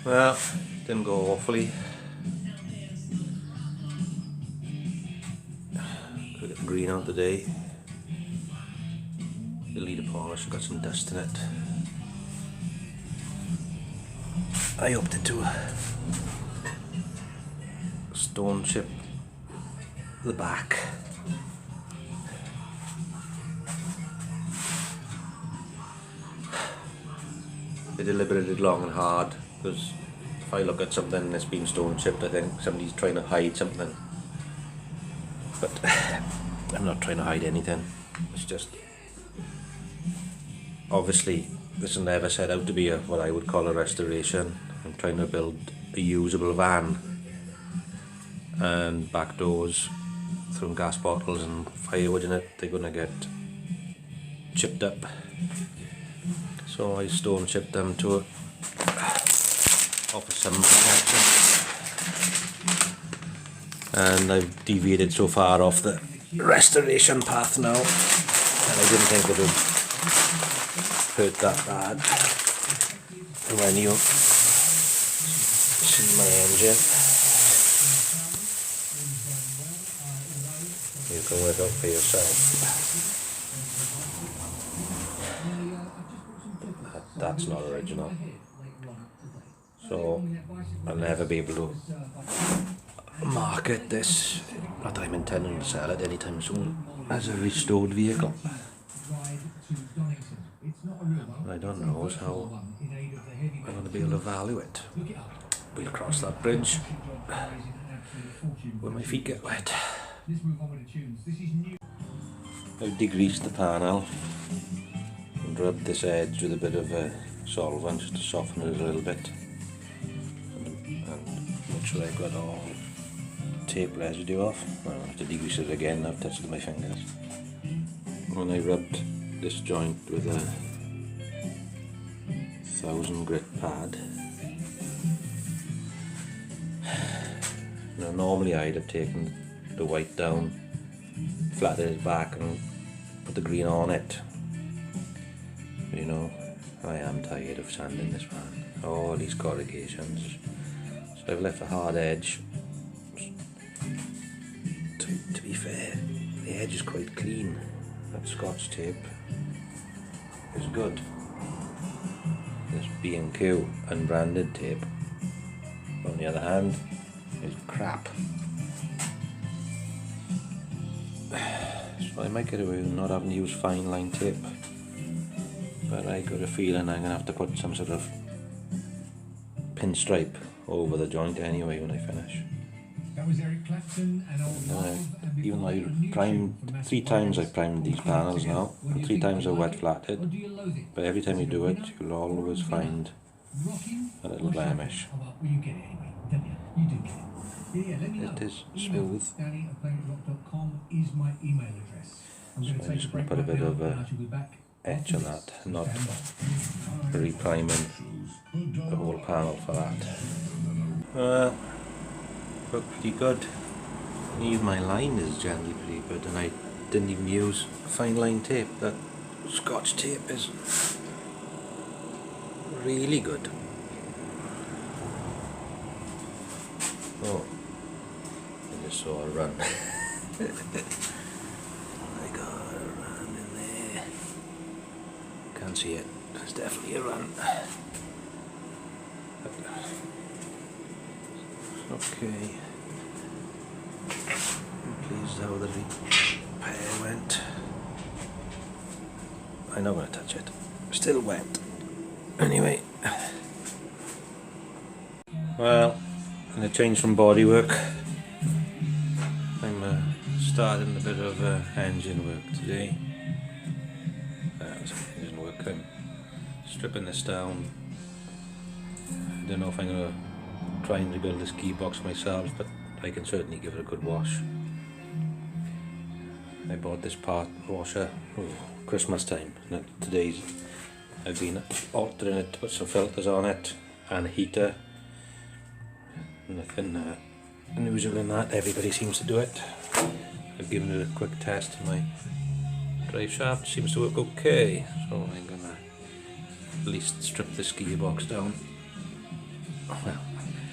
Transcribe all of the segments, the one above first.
Well, didn't go awfully. Could get the green out today. It'll need a polish, got some dust in it. I upped it to a stone chip the back. They deliberated long and hard, because if I look at something that's been stone chipped, I think somebody's trying to hide something. But I'm not trying to hide anything. It's just, obviously this will never set out to be what I would call a restoration. I'm trying to build a usable van, and back doors from gas bottles and firewood in it, they're going to get chipped up. So I stone chipped them to offer some protection, and I've deviated so far off the restoration path now, and I didn't think it would hurt that bad. When you see my engine, you can work out for yourself. That's not original, so I'll never be able to market this. Not that I'm intending to sell it anytime soon as a restored vehicle. What I don't know is how I'm going to be able to value it. We'll cross that bridge when my feet get wet. I've degreased the panel and rubbed this edge with a bit of solvent just to soften it a little bit, and make sure I've got all tape residue off. I don't have to degrease it again, I've touched it with my fingers. When I rubbed this joint with a 1000 grit pad, now normally I'd have taken the white down, flattened it back and put the green on it. You know, I am tired of sanding this van. All these corrugations. So I've left a hard edge. To be fair, the edge is quite clean. That Scotch tape is good. This B&Q unbranded tape, on the other hand, is crap. So I might get away with not having to use fine line tape, but I got a feeling I'm going to have to put some sort of pinstripe over the joint anyway when I finish. That was Eric Clapton and even though I primed 3 times, I've primed these panels now, and 3 times I've wet flatted, but every time you do it you'll always find a little blemish. It is smooth, so I'm just going to put a bit of etch on that, not repriming the whole panel for that. Look pretty good. Even my line is generally pretty good, and I didn't even use fine line tape. That Scotch tape is really good. Oh, I just saw a run. I got a run in there. Can't see it. There's definitely a run. Okay. I'm pleased how the repair went. I'm not going to touch it. Still wet. Anyway. Well, I'm going to change from bodywork. I'm starting a bit of engine work today. Engine work. I'm stripping this down. I don't know if I'm going to try and rebuild this gearbox myself, but I can certainly give it a good wash. I bought this part washer Christmas time. Now, today's I've been altering it to put some filters on it and a heater. Nothing unusual in that, everybody seems to do it. I've given it a quick test and my drive shaft seems to work okay, so I'm gonna at least strip this gearbox down well,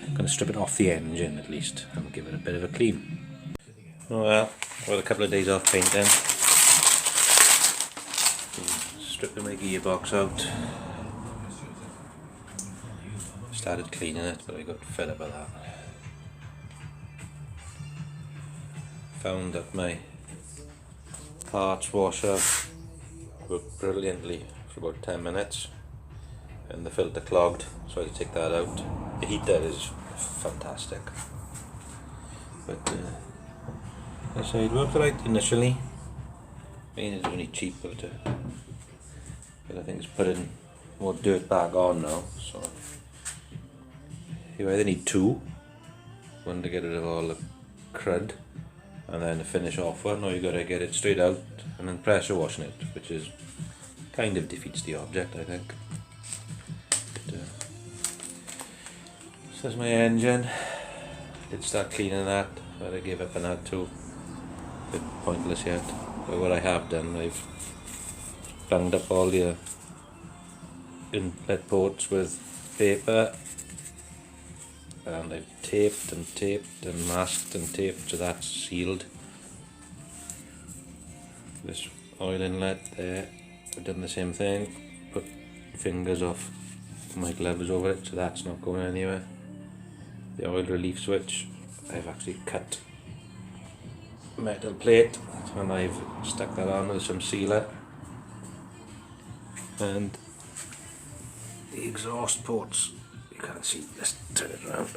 I'm going to strip it off the engine at least and give it a bit of a clean. Well, I've got a couple of days off painting. Stripping my gearbox out. Started cleaning it, but I got fed up with that. Found that my parts washer worked brilliantly for about 10 minutes and the filter clogged, so I had to take that out. The heater is fantastic, but I say it worked right initially. I mean, it's only cheap, but I think it's putting more dirt back on now, so you either need two, one to get rid of all the crud and then to finish off one, or you got to get it straight out and then pressure washing it, which is kind of defeats the object, I think. But, so there's my engine. Did start cleaning that, but I gave up on that too. Bit pointless yet. But what I have done, I've banged up all the inlet ports with paper, and I've taped and masked and taped, so that's sealed. This oil inlet there, I've done the same thing, put fingers off my gloves over it, so that's not going anywhere. The oil relief switch, I've actually cut metal plate and I've stuck that on with some sealer. And the exhaust ports, you can't see, let's turn it around.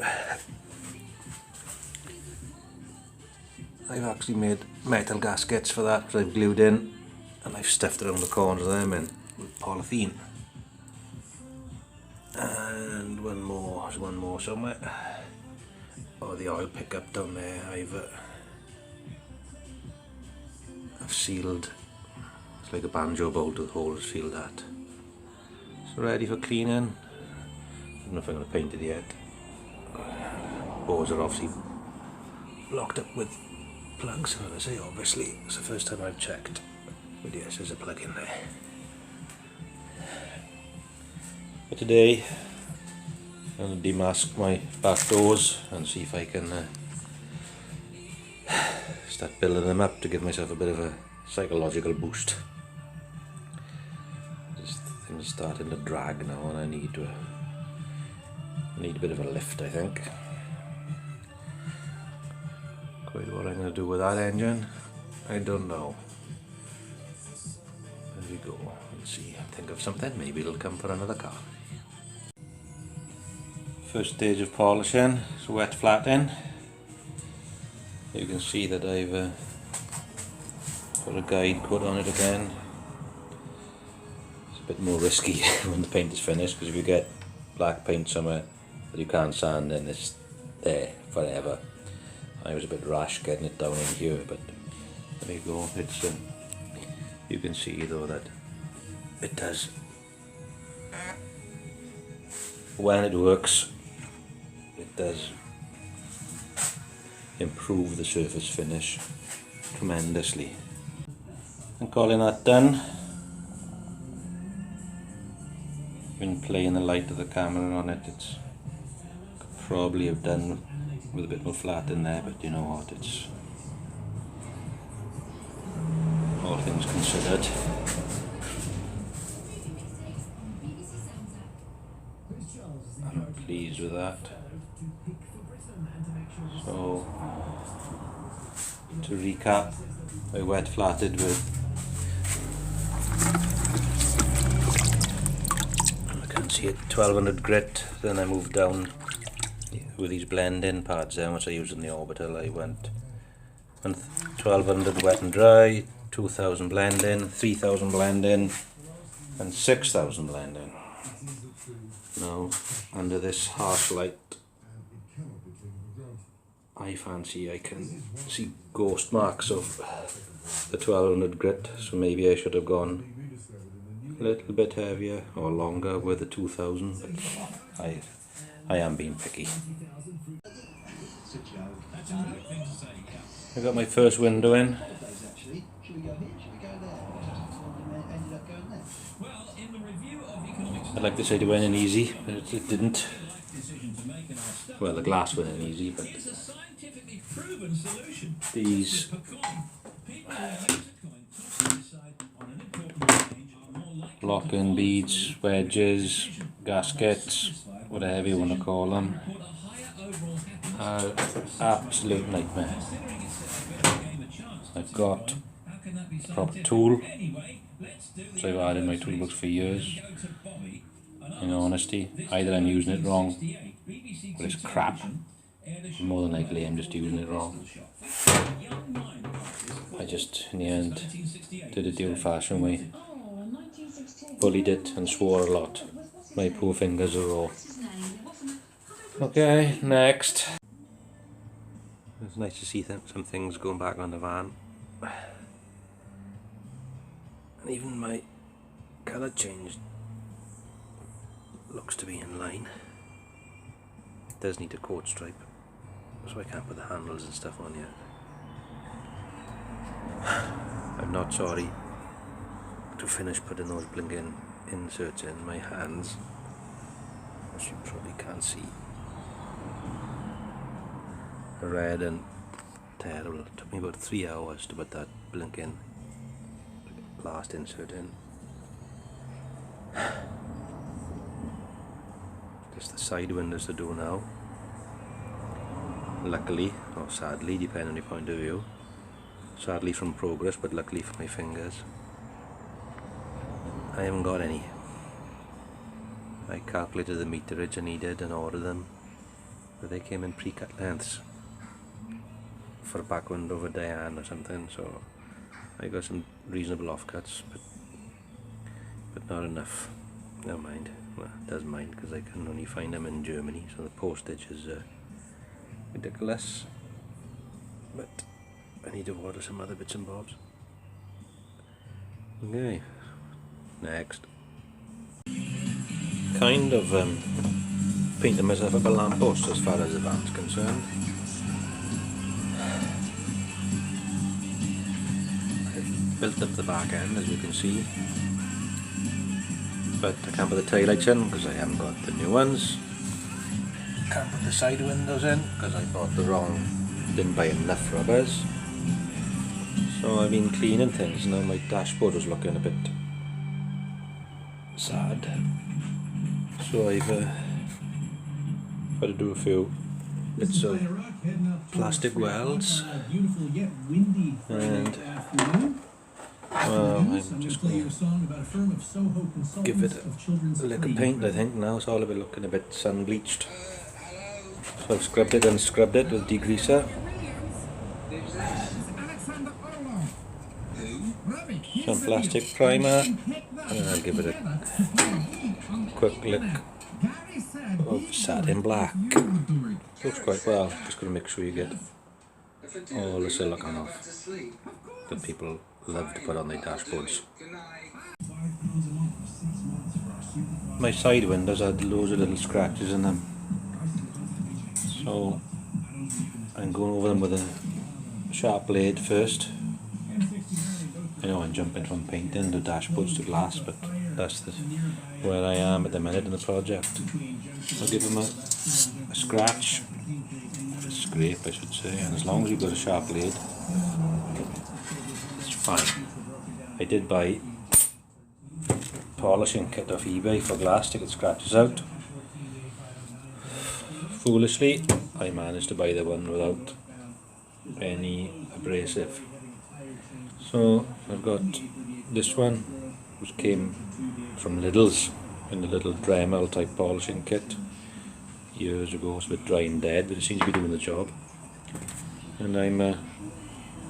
I've actually made metal gaskets for that, which I've glued in, and I've stuffed around the corners of them in with polythene. And one more, there's one more somewhere. Oh, the oil pickup down there, I've sealed, it's like a banjo bolt with holes sealed that. So ready for cleaning. I don't know if I'm going to paint it yet. Bores are obviously blocked up with plugs, as I say, obviously. It's the first time I've checked. But yes, there's a plug in there. But today, I'm going to demask my back doors and see if I can start building them up to give myself a bit of a psychological boost. Things are starting to drag now and I need a bit of a lift, I think. Quite what I'm going to do with that engine, I don't know. There we go, let's see, think of something, maybe it'll come for another car. First stage of polishing, so wet flatting. You can see that I've put a guide coat on it again. It's a bit more risky when the paint is finished, because if you get black paint somewhere that you can't sand, then it's there forever. I was a bit rash getting it down in here, but there you go. It's you can see though that it does, when it works, it does improve the surface finish tremendously. And calling that done, been playing the light of the camera on it, it's could probably have done with a bit more flat in there, but you know what, it's all things considered. I'm pleased with that. So, to recap, I wet flatted with, I can't see it, 1200 grit, then I moved down with these blend-in pads then, which I used in the orbital. I went 1200 wet and dry, 2000 blend-in, 3000 blend-in, and 6000 blend-in. Now, under this harsh light, I fancy I can see ghost marks of the 1200 grit, so maybe I should have gone a little bit heavier or longer with the 2000, but I am being picky. I got my first window in. I'd like to say it went in easy, but it didn't. Well, the glass wasn't easy, but these lock-in beads, wedges, gaskets, whatever you want to call them, are absolute nightmare. I've got a proper tool, which I've had in my toolbox for years. In honesty, either I'm using it wrong or it's crap. More than likely I'm just using it wrong. I just in the end did it the old fashioned way. Bullied it and swore a lot. My poor fingers are raw. Okay, next. It's nice to see some things going back on the van. And even my colour change looks to be in line. It does need a coat stripe, so I can't put the handles and stuff on yet. I'm not sorry to finish putting those blinking inserts in my hands, as you probably can't see. Red and terrible. It took me about 3 hours to put that blinking last insert in. Just the side windows to do now. Luckily, or sadly, depending on your point of view. Sadly from progress, but luckily for my fingers, I haven't got any. I calculated the meterage I needed and ordered them, but they came in pre-cut lengths for a back window of Acadiane or something, so I got some reasonable offcuts, but not enough. Never mind. Well, it does mind because I can only find them in Germany, so the postage is ridiculous. But I need to order some other bits and bobs. Okay, next. Kind of painted myself up a lamppost as far as the van's concerned. I've built up the back end, as you can see, but I can't put the taillights in because I haven't got the new ones. Can't put the side windows in because I bought the wrong, didn't buy enough rubbers. So I've been cleaning things. Now my dashboard was looking a bit sad, so I've got to do a few bits of plastic welds, and well, I'm just going to give it a lick of paint. I think now it's all a bit looking a bit sun bleached, so I've scrubbed it and scrubbed it with degreaser. Some plastic primer, and I'll give it a quick lick of satin black. Looks quite well. Just going to make sure you get all the silicone off that people love to put on their dashboards. My side windows had loads of little scratches in them, so I'm going over them with a sharp blade first. I know I'm jumping from painting to dashboards to glass, but that's where I am at the minute in the project. I'll give them a scratch, a scrape I should say, and as long as you've got a sharp blade, it's fine. I did buy polishing kit off eBay for glass to get scratches out. Foolishly, I managed to buy the one without any abrasive. So I've got this one, which came from Lidl's in the little Dremel type polishing kit years ago. It's a bit dry and dead, but it seems to be doing the job. And I'm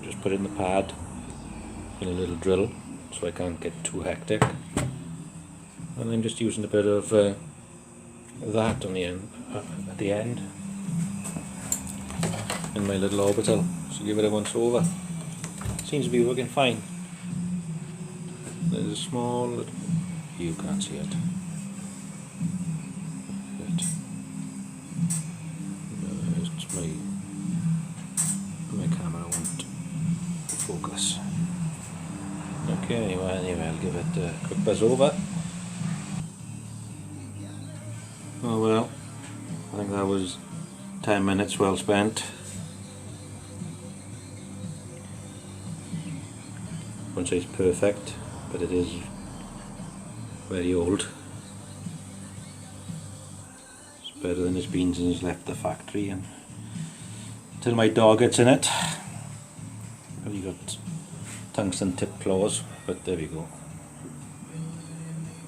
just put it in the pad in a little drill so I can't get too hectic. And I'm just using a bit of that on the end, at the end in my little orbital, so give it a once over. Seems to be working fine. There's a small, you can't see it. It's my camera won't focus. Okay, well anyway, I'll give it a quick buzz over. Oh well, that was 10 minutes well spent. Wouldn't say it's perfect, but it is very old. It's better than it's been since it's left the factory, and until my dog gets in it. Have you got tungsten tip claws? But there we go.